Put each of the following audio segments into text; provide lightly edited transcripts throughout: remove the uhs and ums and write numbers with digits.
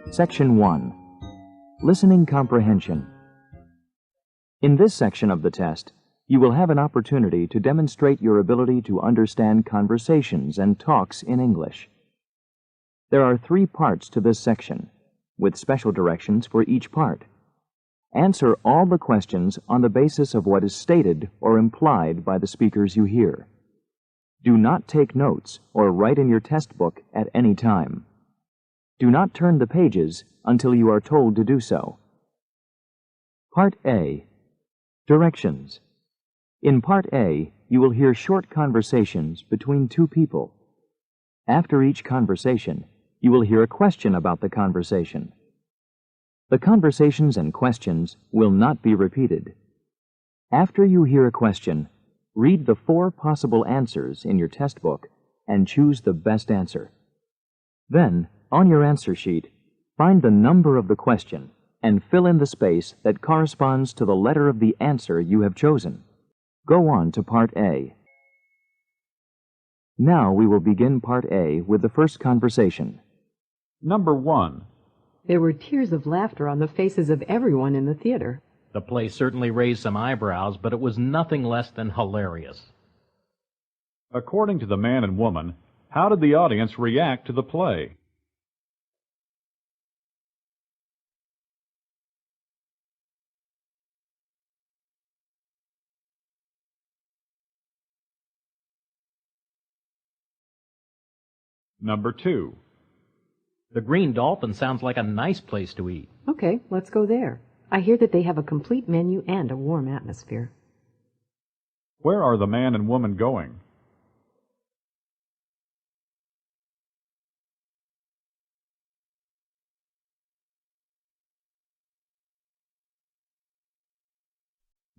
Section 1. Listening Comprehension. In this section of the test, you will have an opportunity to demonstrate your ability to understand conversations and talks in English. There are 3 parts to this section, with special directions for each part. Answer all the questions on the basis of what is stated or implied by the speakers you hear. Do not take notes or write in your test book at any time. Do not turn the pages until you are told to do so. Part A. Directions. In Part A, you will hear short conversations between 2 people. After each conversation, you will hear a question about the conversation. The conversations and questions will not be repeated. After you hear a question, read the 4 possible answers in your test book and choose the best answer. Then, on your answer sheet, find the number of the question and fill in the space that corresponds to the letter of the answer you have chosen. Go on to Part A. Now we will begin Part A with the first conversation. Number 1. There were tears of laughter on the faces of everyone in the theater. The play certainly raised some eyebrows, but it was nothing less than hilarious. According to the man and woman, how did the audience react to the play? Number 2. The Green Dolphin sounds like a nice place to eat. Okay, let's go there. I hear that they have a complete menu and a warm atmosphere. Where are the man and woman going?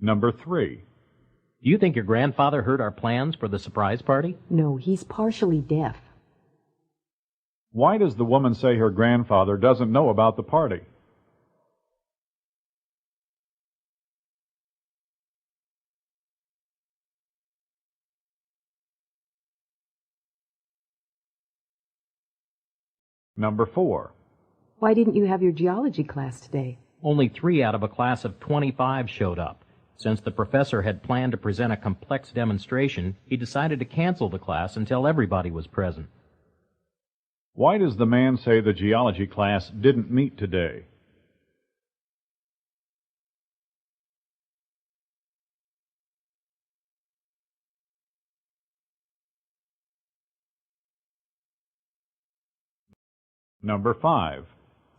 Number 3. Do you think your grandfather heard our plans for the surprise party? No, he's partially deaf. Why does the woman say her grandfather doesn't know about the party? Number 4. Why didn't you have your geology class today? Only 3 out of a class of 25 showed up. Since the professor had planned to present a complex demonstration, he decided to cancel the class until everybody was present. Why does the man say the geology class didn't meet today? Number 5.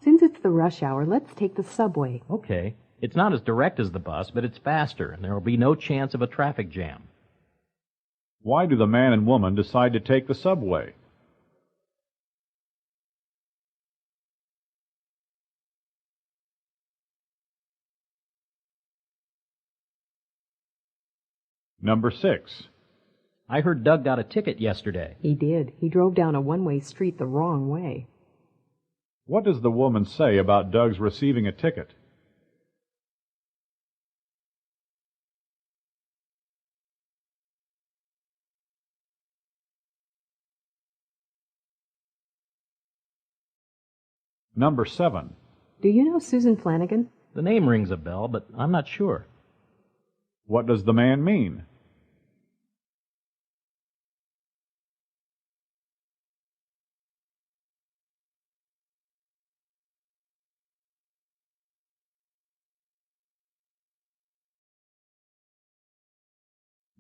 Since it's the rush hour, let's take the subway. Okay. It's not as direct as the bus, but it's faster, and there will be no chance of a traffic jam. Why do the man and woman decide to take the subway? Number 6. I heard Doug got a ticket yesterday. He did. He drove down a one-way street the wrong way. What does the woman say about Doug's receiving a ticket? Number 7. Do you know Susan Flanagan? The name rings a bell, but I'm not sure. What does the man mean?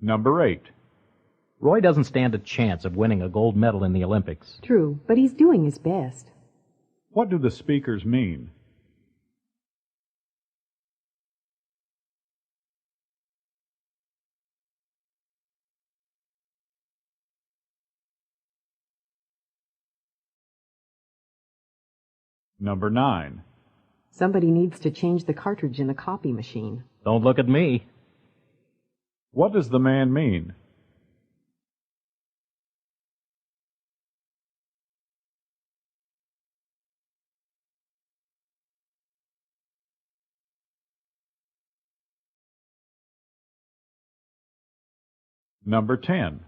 Number 8. Roy doesn't stand a chance of winning a gold medal in the Olympics. True, but he's doing his best. What do the speakers mean? Number 9. Somebody needs to change the cartridge in the copy machine. Don't look at me. What does the man mean? Number 10.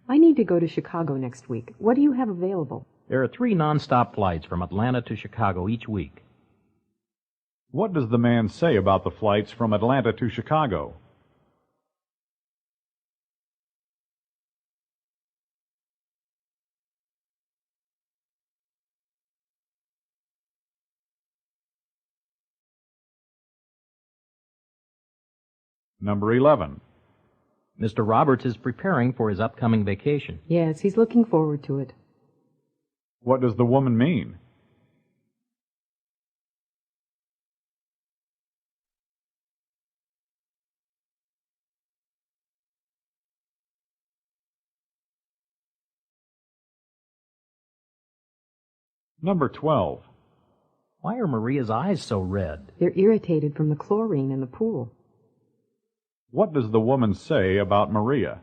I need to go to Chicago next week. What do you have available? There are 3 nonstop flights from Atlanta to Chicago each week. What does the man say about the flights from Atlanta to Chicago? Number 11. Mr. Roberts is preparing for his upcoming vacation. Yes, he's looking forward to it. What does the woman mean? Number 12. Why are Maria's eyes so red? They're irritated from the chlorine in the pool. What does the woman say about Maria?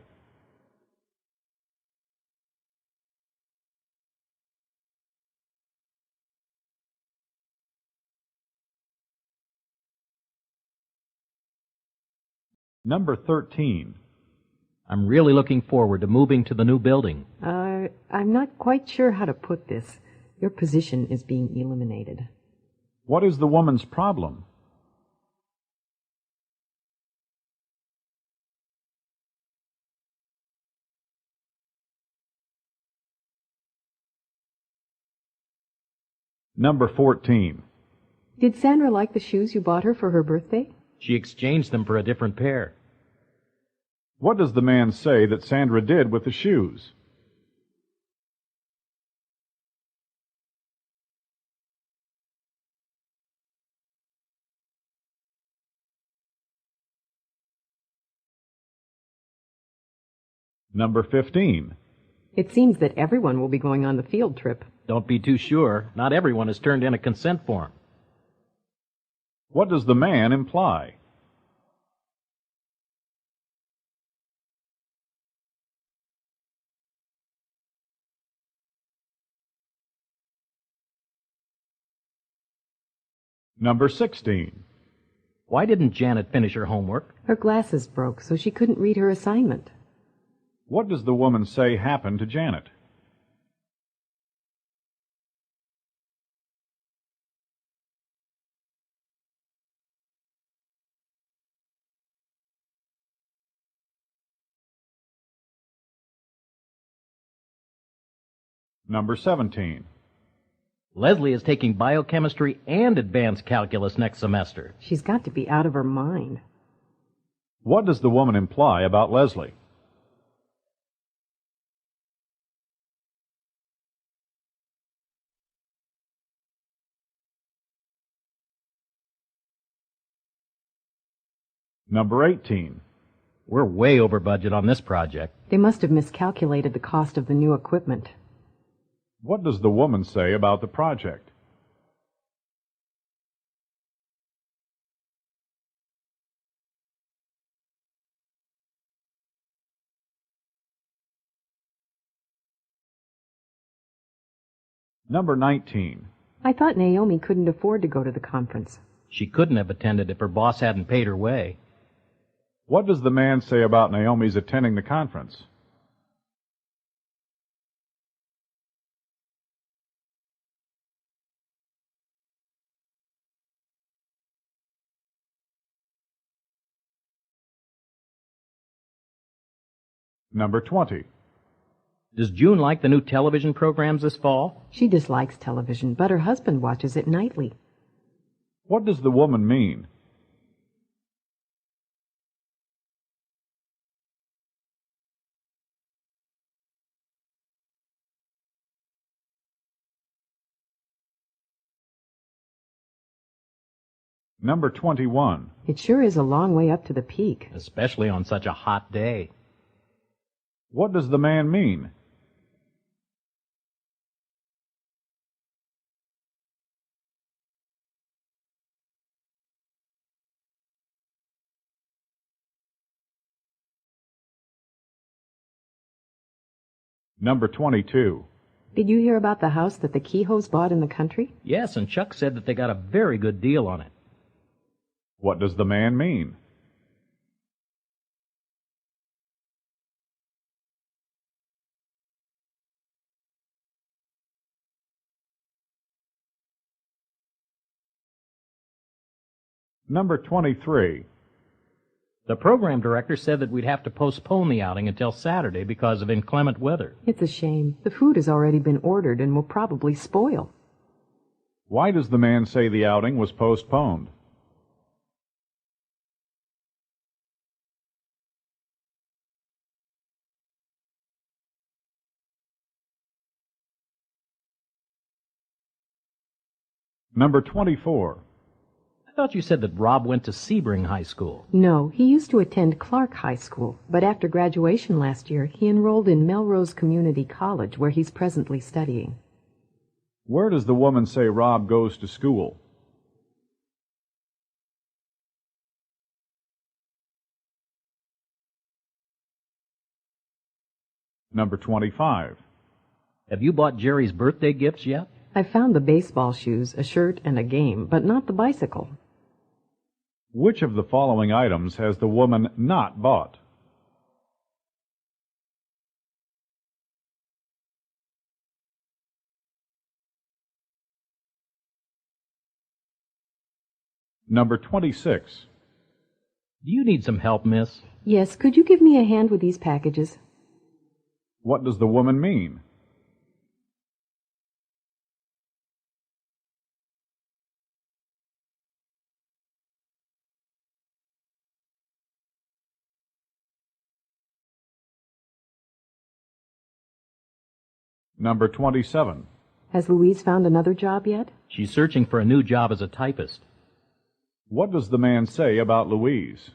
Number 13. I'm really looking forward to moving to the new building. I'm not quite sure how to put this. Your position is being eliminated. What is the woman's problem? Number 14. Did Sandra like the shoes you bought her for her birthday? She exchanged them for a different pair. What does the man say that Sandra did with the shoes? Number 15. It seems that everyone will be going on the field trip. Don't be too sure. Not everyone has turned in a consent form. What does the man imply? Number 16. Why didn't Janet finish her homework? Her glasses broke, so she couldn't read her assignment. What does the woman say happened to Janet? Number 17. Leslie is taking biochemistry and advanced calculus next semester. She's got to be out of her mind. What does the woman imply about Leslie? Number 18. We're way over budget on this project. They must have miscalculated the cost of the new equipment. What does the woman say about the project? Number 19. I thought Naomi couldn't afford to go to the conference. She couldn't have attended if her boss hadn't paid her way. What does the man say about Naomi's attending the conference? Number 20. Does June like the new television programs this fall? She dislikes television, but her husband watches it nightly. What does the woman mean? Number 21. It sure is a long way up to the peak. Especially on such a hot day. What does the man mean? Number 22. Did you hear about the house that the Kehoes bought in the country? Yes, and Chuck said that they got a very good deal on it. What does the man mean? Number 23. The program director said that we'd have to postpone the outing until Saturday because of inclement weather. It's a shame. The food has already been ordered and will probably spoil. Why does the man say the outing was postponed? Number 24. I thought you said that Rob went to Sebring High School. No, he used to attend Clark High School, but after graduation last year, he enrolled in Melrose Community College, where he's presently studying. Where does the woman say Rob goes to school? Number 25. Have you bought Jerry's birthday gifts yet? I found the baseball shoes, a shirt, and a game, but not the bicycle. Which of the following items has the woman not bought? Number 26. Do you need some help, miss? Yes, could you give me a hand with these packages? What does the woman mean? Number 27. Has Louise found another job yet? She's searching for a new job as a typist. What does the man say about Louise?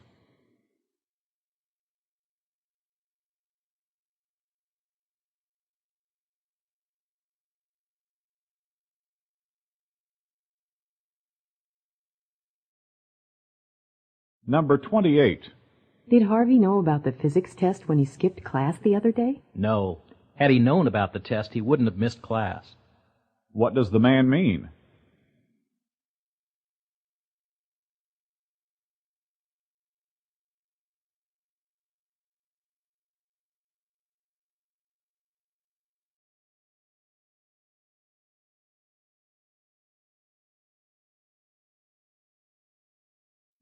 Number 28. Did Harvey know about the physics test when he skipped class the other day? No. Had he known about the test, he wouldn't have missed class. What does the man mean?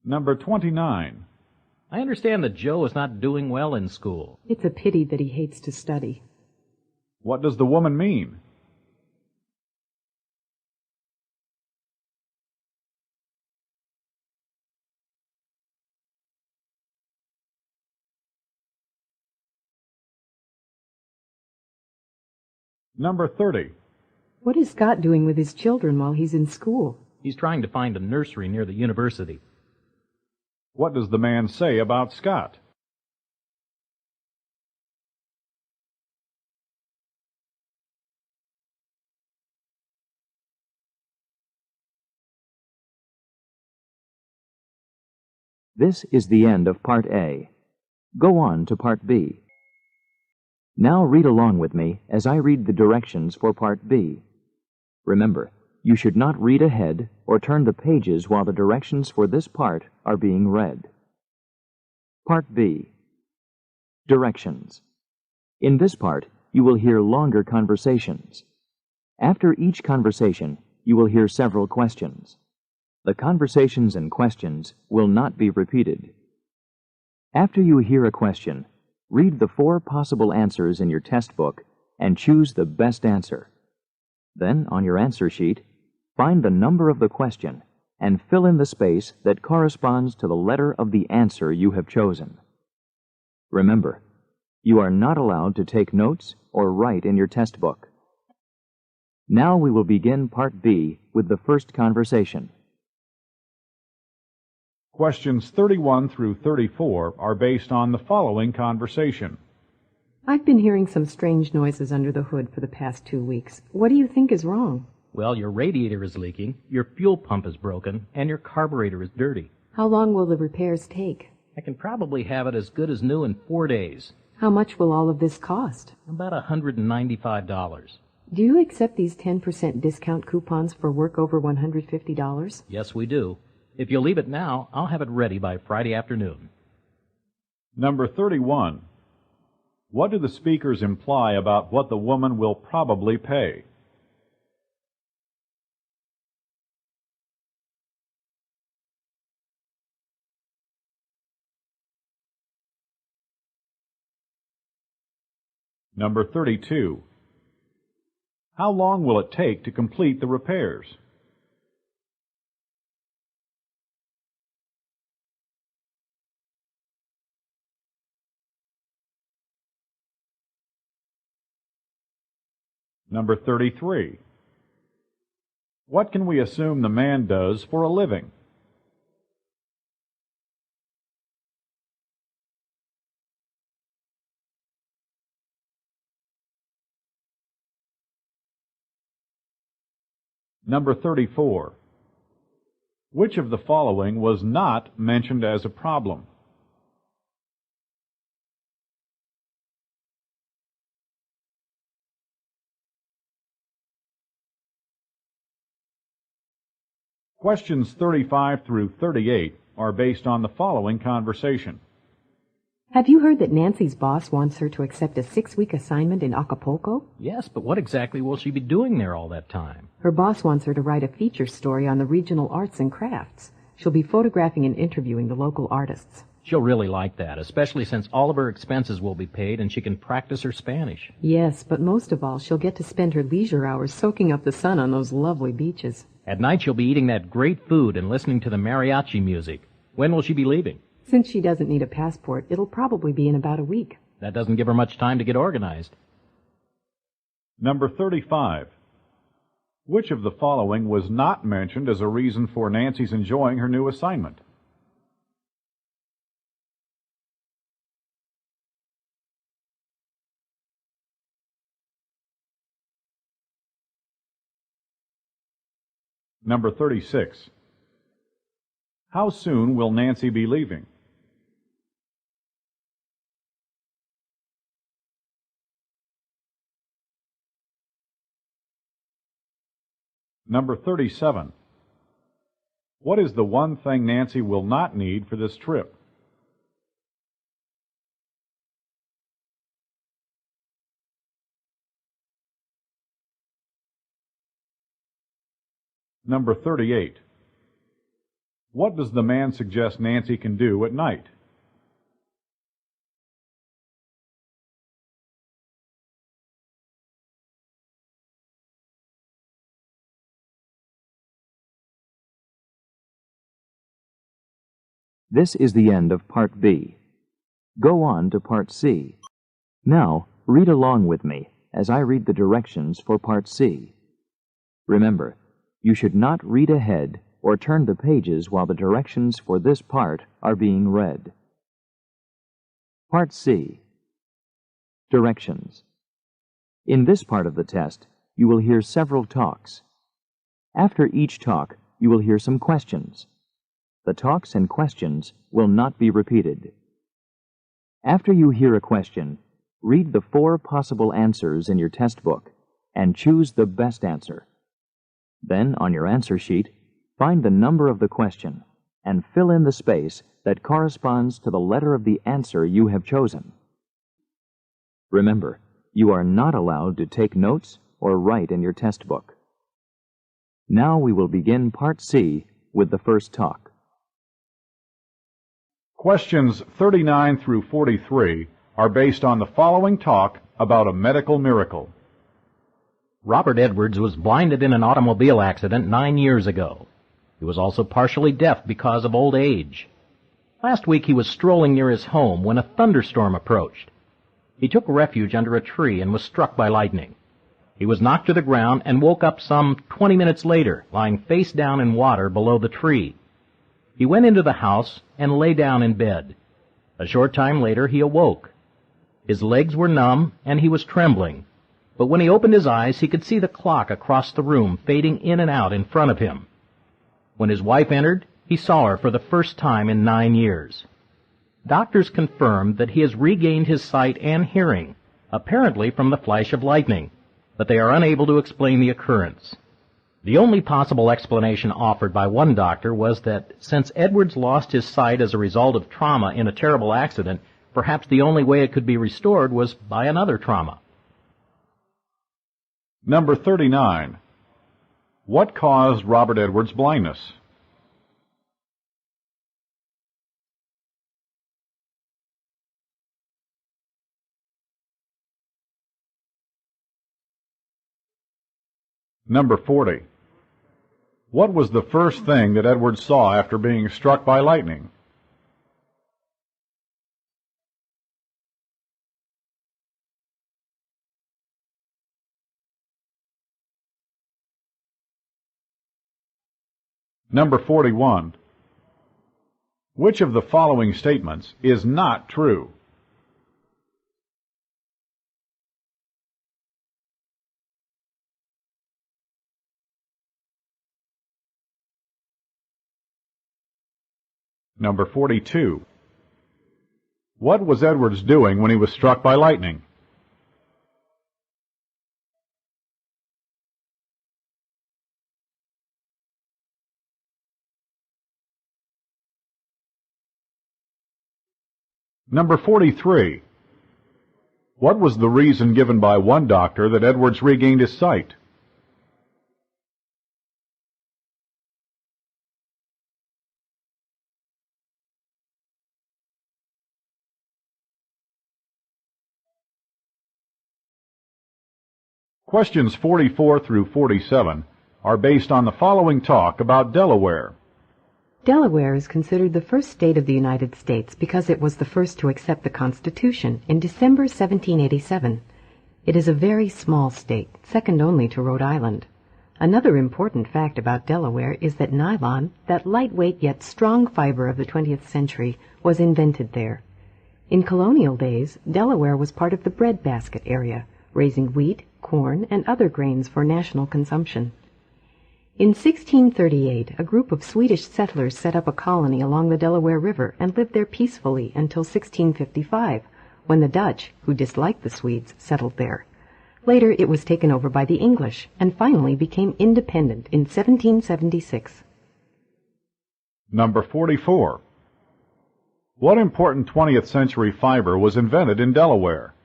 Number 29. I understand that Joe is not doing well in school. It's a pity that he hates to study. What does the woman mean? Number 30. What is Scott doing with his children while he's in school? He's trying to find a nursery near the university. What does the man say about Scott? This is the end of Part A. Go on to Part B. Now read along with me as I read the directions for Part B. Remember, you should not read ahead or turn the pages while the directions for this part are being read. Part B. Directions. In this part, you will hear longer conversations. After each conversation, you will hear several questions. The conversations and questions will not be repeated. After you hear a question, read the 4 possible answers in your test book and choose the best answer. Then, on your answer sheet, find the number of the question and fill in the space that corresponds to the letter of the answer you have chosen. Remember, you are not allowed to take notes or write in your test book. Now we will begin Part B with the first conversation. Questions 31 through 34 are based on the following conversation. I've been hearing some strange noises under the hood for the past 2 weeks. What do you think is wrong? Well, your radiator is leaking, your fuel pump is broken, and your carburetor is dirty. How long will the repairs take? I can probably have it as good as new in 4 days. How much will all of this cost? About $195. Do you accept these 10% discount coupons for work over $150? Yes, we do. If you'll leave it now, I'll have it ready by Friday afternoon. Number 31. What do the speakers imply about what the woman will probably pay? Number 32. How long will it take to complete the repairs? Number 33. What can we assume the man does for a living? Number 34. Which of the following was not mentioned as a problem? Questions 35 through 38 are based on the following conversation. Have you heard that Nancy's boss wants her to accept a 6-week assignment in Acapulco? Yes, but what exactly will she be doing there all that time? Her boss wants her to write a feature story on the regional arts and crafts. She'll be photographing and interviewing the local artists. She'll really like that, especially since all of her expenses will be paid and she can practice her Spanish. Yes, but most of all, she'll get to spend her leisure hours soaking up the sun on those lovely beaches. At night she'll be eating that great food and listening to the mariachi music. When will she be leaving? Since she doesn't need a passport, it'll probably be in about a week. That doesn't give her much time to get organized. Number 35. Which of the following was not mentioned as a reason for Nancy's enjoying her new assignment? Number 36. How soon will Nancy be leaving? Number 37. What is the one thing Nancy will not need for this trip? Number 38. What does the man suggest Nancy can do at night? This is the end of Part B. Go on to Part C. Now, read along with me as I read the directions for Part C. Remember, you should not read ahead or turn the pages while the directions for this part are being read. Part C. Directions. In this part of the test, you will hear several talks. After each talk, you will hear some questions. The talks and questions will not be repeated. After you hear a question, read the 4 possible answers in your test book and choose the best answer. Then, on your answer sheet, find the number of the question and fill in the space that corresponds to the letter of the answer you have chosen. Remember, you are not allowed to take notes or write in your test book. Now we will begin Part C with the first talk. Questions 39 through 43 are based on the following talk about a medical miracle. Robert Edwards was blinded in an automobile accident 9 years ago. He was also partially deaf because of old age. Last week he was strolling near his home when a thunderstorm approached. He took refuge under a tree and was struck by lightning. He was knocked to the ground and woke up some 20 minutes later, lying face down in water below the tree. He went into the house and lay down in bed. A short time later he awoke. His legs were numb and he was trembling. But when he opened his eyes, he could see the clock across the room fading in and out in front of him. When his wife entered, he saw her for the first time in 9 years. Doctors confirmed that he has regained his sight and hearing, apparently from the flash of lightning, but they are unable to explain the occurrence. The only possible explanation offered by one doctor was that since Edwards lost his sight as a result of trauma in a terrible accident, perhaps the only way it could be restored was by another trauma. Number 39. What caused Robert Edwards' blindness? Number 40. What was the first thing that Edwards saw after being struck by lightning? Number 41. Which of the following statements is not true? Number 42. What was Edwards doing when he was struck by lightning? Number 43. What was the reason given by one doctor that Edwards regained his sight? Questions 44 through 47 are based on the following talk about Delaware. Delaware is considered the first state of the United States because it was the first to accept the Constitution in December 1787. It is a very small state, second only to Rhode Island. Another important fact about Delaware is that nylon, that lightweight yet strong fiber of the 20th century, was invented there. In colonial days, Delaware was part of the breadbasket area, raising wheat, corn, and other grains for national consumption. In 1638, a group of Swedish settlers set up a colony along the Delaware River and lived there peacefully until 1655, when the Dutch, who disliked the Swedes, settled there. Later it was taken over by the English, and finally became independent in 1776. Number 44. What important 20th century fiber was invented in Delaware?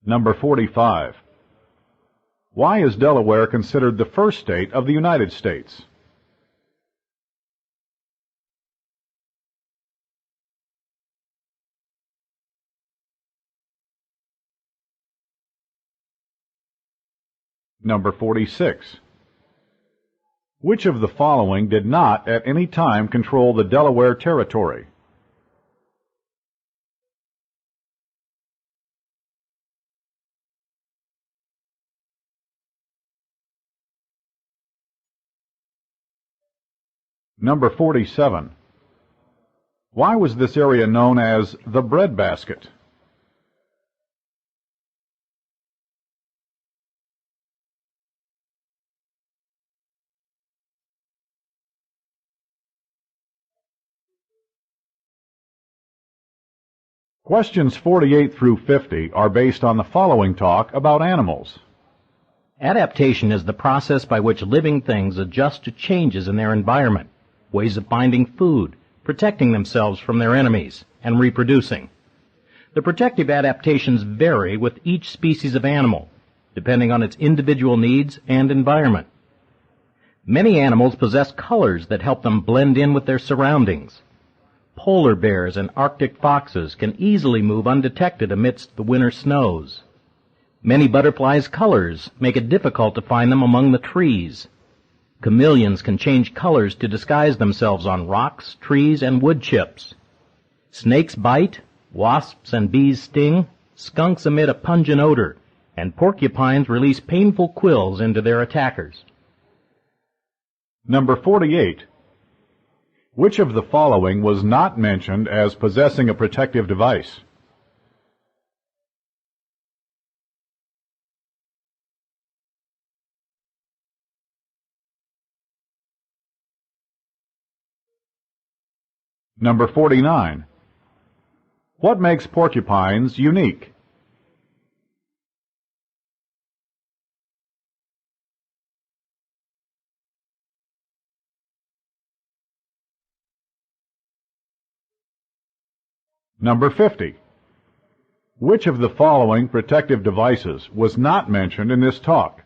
Number 45. Why is Delaware considered the first state of the United States? Number 46. Which of the following did not at any time control the Delaware Territory? Number 47. Why was this area known as the breadbasket? Questions 48 through 50 are based on the following talk about animals. Adaptation is the process by which living things adjust to changes in their environment, ways of finding food, protecting themselves from their enemies, and reproducing. The protective adaptations vary with each species of animal, depending on its individual needs and environment. Many animals possess colors that help them blend in with their surroundings. Polar bears and Arctic foxes can easily move undetected amidst the winter snows. Many butterflies' colors make it difficult to find them among the trees. Chameleons can change colors to disguise themselves on rocks, trees, and wood chips. Snakes bite, wasps and bees sting, skunks emit a pungent odor, and porcupines release painful quills into their attackers. Number 48. Which of the following was not mentioned as possessing a protective device? Number 49. What makes porcupines unique? Number 50. Which of the following protective devices was not mentioned in this talk?